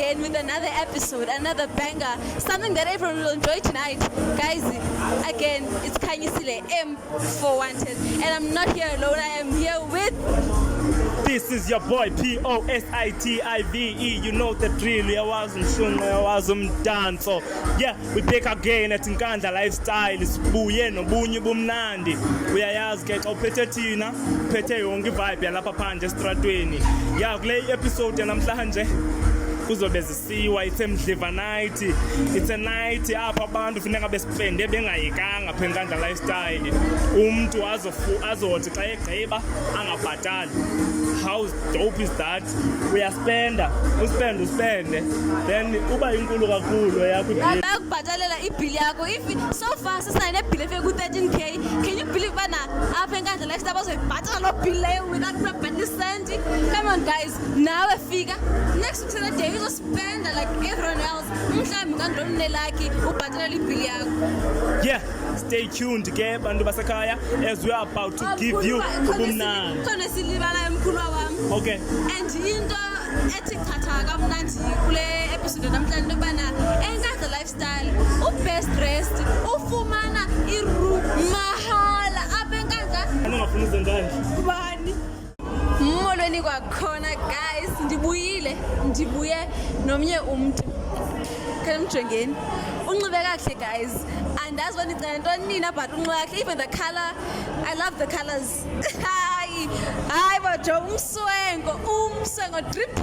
again with another episode, another banger, something that everyone will enjoy tonight. Guys, again, it's Khanyisile M for Wanted, and I'm not here alone, I am here with... This is your boy Positive. You know the drill. I was done. So yeah, we back again at Nkandla Lifestyle. Sibuye nobunye bumnandi. Uyayazi ke xa uphethe thina, uphethe yonke vibe yalapha phandle estratweni. Yeah, kule episode yanamhlanje kuzobe zisiwa isemdliva night. It's a night apha abantu funeka bespende bengayekanga phe Nkandla Lifestyle. Umuntu azothi xa egqiba angabhatali. How dope is that? Uyaspenda, uspende, then uba inkulu kakhulu yakho ibill. Bayakubhatalela ibill yakho. If so far sisayine bill efike ku-13K, can you believe bana apha eNkandla Lifestyle bazoyibhatala lo bill leyo without proper cent? Come on guys, nawe fika next week Saturday uzospenda like everyone else. Mhlawumbi ngandlomne lucky ubhatalela ibill yakho. Yeah, stay tuned ke bantu basekhaya as we are about to give you ubumnandi. Khona silibala emkhulu wami. Okay. And into ethi chatha kamnandi kule episode namhlanje obana eNkandla Lifestyle ubest dressed ufumana iroom mahala apha eNkandla. Angafuni uzendanje. Kubani? Molweni kwakhona guys, ndibuye nomnye umuntu. Kale mjongeni. Unxibe kahle guys. Andazi wena icela ntoni nina but unxibe kahle, even the color, I love the colors. Hayi bojo umswengo drip.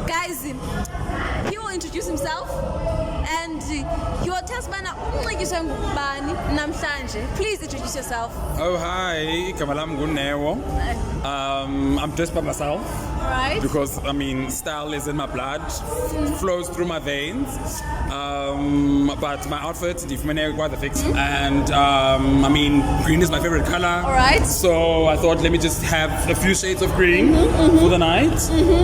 Guys, he will introduce himself and he will tell us bana unxikiswe ngubani namhlanje. Please introduce yourself. Oh hi, igama lami nguNewo. I'm dressed by myself. Right. Because I mean style is in my blood, flows through my veins. But my outfit, ndifumene quite the fix. And I mean green is my favorite color. All right. So I thought let me just have a few shades of green for the night.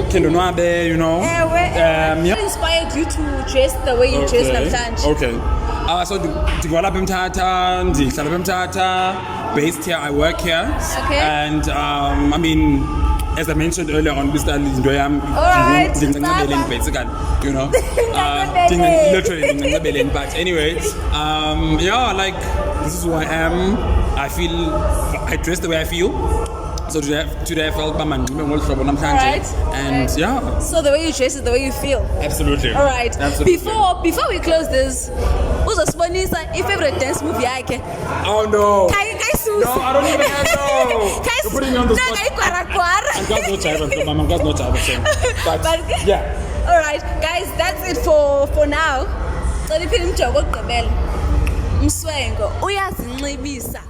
Kendonwabe, you know. Yeah. Yeah. What inspired you to dress the way you dress namhlanje? Okay. So ndingwalapha eMthatha, ndihlala eMthatha, based here, I work here. Okay. And I mean, as I mentioned earlier on, this time into Alright. basically, you know. Literally, but anyway, yeah, like this is who I am. I feel I dress the way I feel. So today I felt Alright. And yeah. So the way you dress is the way you feel. Absolutely. All right. Absolutely. Before we close this, uzosibonisa favorite dance move yakhe. Oh no. No, I don't even know. You're putting me on the spot. I'm no jive. But yeah. All right, guys, that's it for now. So liphile imjogo ogqibela. Umswengo uyazinxibisa.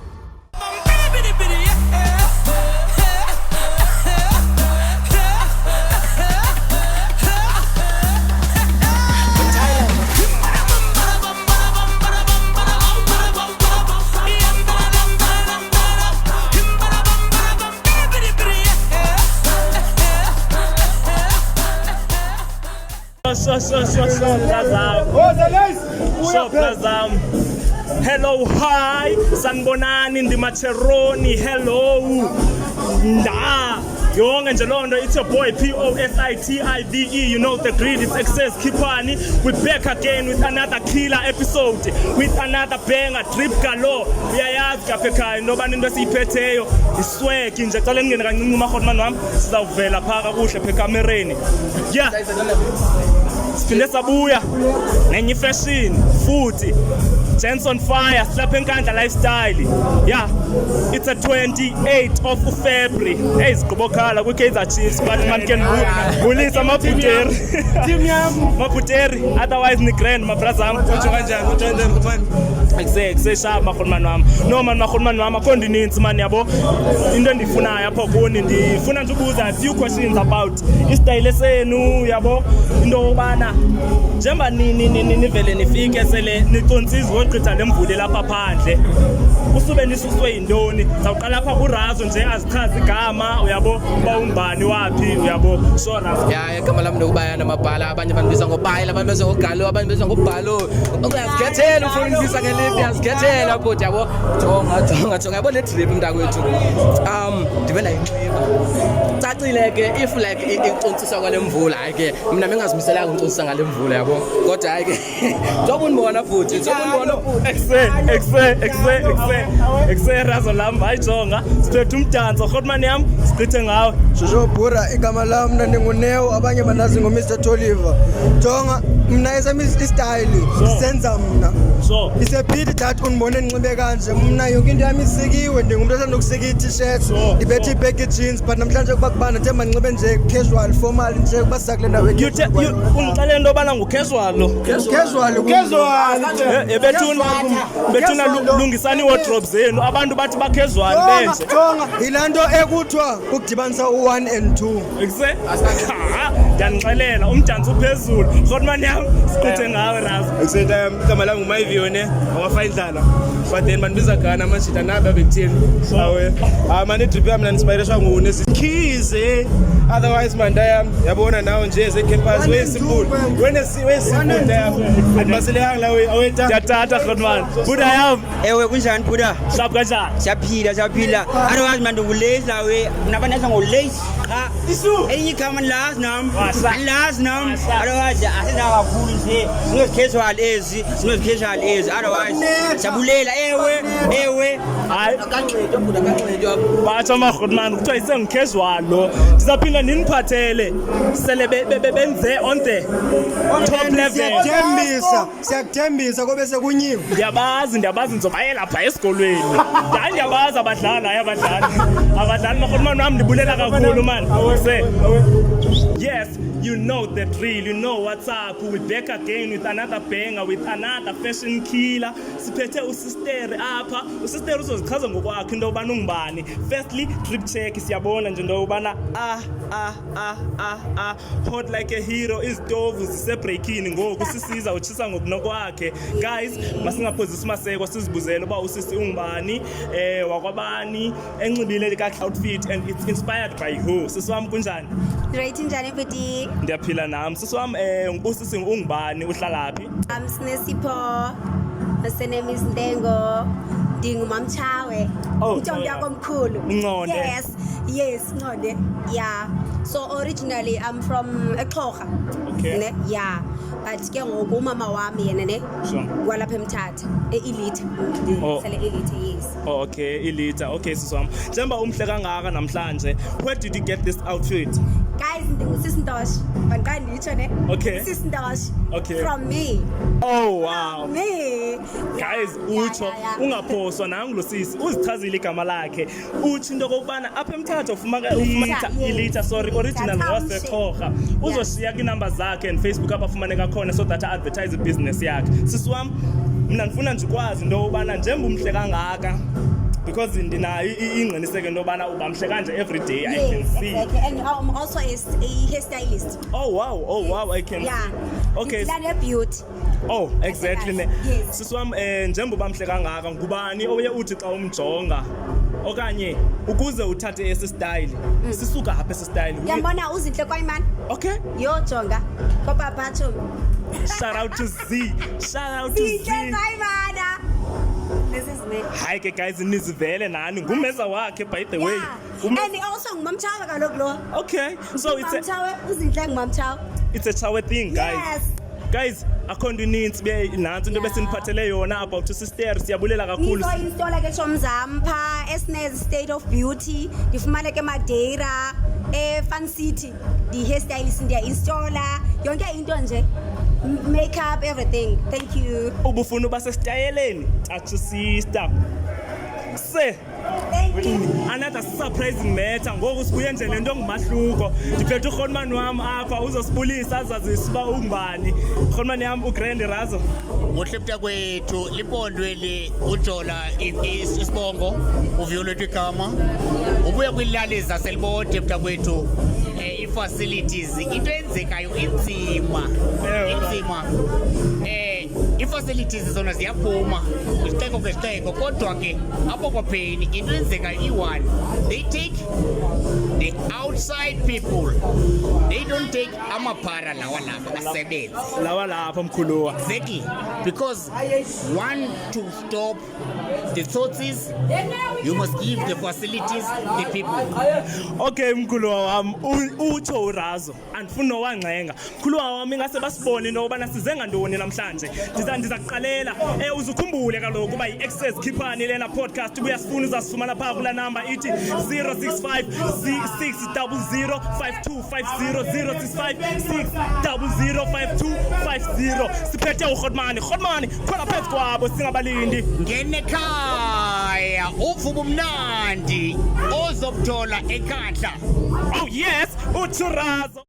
Hello, hi, sanibonani ndimacheroni, hello, yonke nje londo, it's your boy Positive, you know the grid, it's excess, Kipani, we're back again with another killer episode, with another banger, drip galore, uyayazi kapha ekhaya, nobani into esiyiphetheyo, iswag nje, cala ngene kancinci uMahotman wami, sizawuvela phaka kuhle phe kamereni, yeah. Siphinde sabuya nenye fashion futhi Gents on Fire silapha eNkandla Lifestyle. Yeah, it's a 28th of February. Hey, sigqobokhala kwi-Kaizer Chiefs but man can bulisa mabhuteri. Team yam mabhuteri, otherwise ni grand my brother am. Kutsho kanjani utshende mfana? Kuseshapa Mahotman wami. No man Mahotman wami akho ndininzi man yabo. Into endifunayo apho kuni ndifuna nje ubuza a few questions about istyle senu yabo. Into obana njengoba nivele nifike sele niconsize ogqitha lemvule lapha phandle usube nisuswe yindoni zawuqala lapha kuRazo nje azichaza igama uyabo uba umbani wapi uyabo so Razo yeah igama lami lokubaya namabhala abanye abantu biza ngobhayila abanye biza ngobhalo abanye biza ngobhalo uyazikhethela ufuna ukubisa ngelipi uyazikhethela bhuti yabo jonga yabo le drip mntakwethu ndibe nayinxiba icacile ke if like icuntsiswa kwale mvula hayi ke mina bengazimiselanga ukuncitsisa ngale mvula yabo kodwa hayi ke njengoba unibona futhi exe razo lam hayijonga siphethe umdanso Godman yam sichithe ngawe Jojo Bura igama lami mna ndinguNeo abanye banazi ngoMr Toliver jonga mna esami style senza mna so isephithi that unibone enxibe kanje mna yonke into yami isikiwe ndingumuntu othanda ukusika i-t-shirt ndibethe ibheki jeans but namhlanje kuba kubanda nje manxibe nje casual formal nje kuba sakule ndawo ungixelele into yobana ngucasual bethuna lungisani wardrobe zenu abantu bathi bacasual benje jonga yilaa nto ekuthiwa ukudibanisa u-1 and 2 exe ndiyanixelela umdanso uphezulu Godman yam sichithe ngawe razo ekusenta igama lami nguMayivione awafayindlala but then bandibiza gana amashita nabe abekutheni awe manje idrip yami na-inspireshwa nguNesikhize otherwise manda yami yabona nawo nje ezecampus wesimpulu wesimpulu yami andibaselekanga lawe aweta ndiyatata Godman buda yam ewe kunjani buda shap kanjani siyaphila otherwise mna ndingulazy lawe nabanasa ngolazy qha elinye igama ndilazi nam otherwise asinako kakhulu nje sinozicasual ezi otherwise siyabulela ewe hayi batsho amaGodman kuthiwa isengicasual lo ndizaphinda ndiniphathele sele benze on the top level siyakuthembisa kobe sekunyiwe ndiyabazi ndizobayela lapha esikolweni ndiyabazi abadlali maGodman wam ndibulela kakhulu man yes you know the drill, you know what's up. We're back again with another banger, with another fashion killer. Siphethe usistere apha. Usistere uzozichaza ngokwakhe into yobana ungubani. Firstly, drip check siyabona nje into yobana hot like a hero. Izitovu zisebreakini ngoku sisiza utshisa ngokunokwakhe. Guys, masingaphozisi maseko sizibuzele uba usisi ungubani, wakwabani, enxibile kahle outfit and it's inspired by who. Sisi wami kunjani? Right njani mfeti? Ndiyaphila nami. Sisi wami usisi ungubani uhlalaphi? Sinesipho. My name is Ndengo. Ndingumamchawe. Intombi yakomkhulu. Nqonde. Yes, Nqonde. Yeah. So originally I'm from Exhoga. Okay. Yeah. But ke ngoku umama wami yena ne kwalapha eMthatha eElite. Sele Elite yes. Oh okay, Elite. Okay sisi wami. Njengoba umhle kangaka namhlanje, where did you get this outfit? Guys, ndingusisntosh. Banqandi nditsho ne? Okay. Sisntosh. Okay. From me. Oh wow. Me. Guys, utsho ungaphoswa nangu sisi uzichazile igama lakhe. Uthi into kokubana apha eMthatha ufumaka Elite, sorry, original waseXhoga. Uzoshiya kwi-number zakhe and Facebook abafumaneka khona so that advertise business yakhe. Sisi wami, mina ngifuna nje ukwazi into yobana njengoba umhle kangaka because ndinayo ingqiniseko into yobana ubamhle kanje every day I can see. Exactly. And I'm also a hairstylist. Oh wow, I can see. Okay. It's beauty. Oh, exactly. Yes. Sisi wami njengoba mhle kangaka ngubani oye uthi xa umjonga okanye ukuze uthathe esi style sisuka apha esi style yambona uzinhle kwayimani okay yo jonga kopapa cho shout out to Z kwayimana this is me. Hi guys, nizivele nani ngumeza wakhe by the way and also ngumamchawe kaloku lo. Okay, so it's ngumamchawe uzinhle ngumamchawe it's a chawe thing guys. Yes. Guys, akhona inintsi nansi into besiniphathele yona about sister siyabulela kakhulu. Install ke Chomzampa, Esnes State of Beauty, ndifumana ke Madeira, Fun City, the hairstylist ndiya installer, yonke into nje. Makeup, everything. Thank you. Ubufuna basestyleleni, achu sister. Se Thank you. Another surprising matter ngoku sibuye nje lento ngumahluko ndiphethe uGodman wami apha uzosibulisa azazisa uba ungubani. Godman yami uGrand Razo ngohlepta kwethu lipondwe uJola isibongo uViolet igama ubuye kwilali zaselibode pta kwethu i-facilities into enzekayo inzima i-facilities zona ziyaphuma kwisixeko kodwa ke apho kwapheni into enzekayo i-one they take the outside people, they don't take amapara lawa lapha asebenzi lawa lapha mkhuluwa exactly because one to stop the Tsotsis, you must give the facilities, the people. Okay mkhulu wami utsho urazo andifuni nowangcenga mkhulu wami ngase basibone into obana size ngantoni namhlanje ndiza kuqalela uzukhumbule kaloku kuba yi-Access Khiphani lena podcast uyasifuna uzasifumana phaa kula number ithi 065 600 5250 065 600 5250 siphethe uRhodmani khona phezu kwabo singabalindi Ngenekhaya uvuba umnandi ozobuthola ekhahla. Oh yes utsho urazo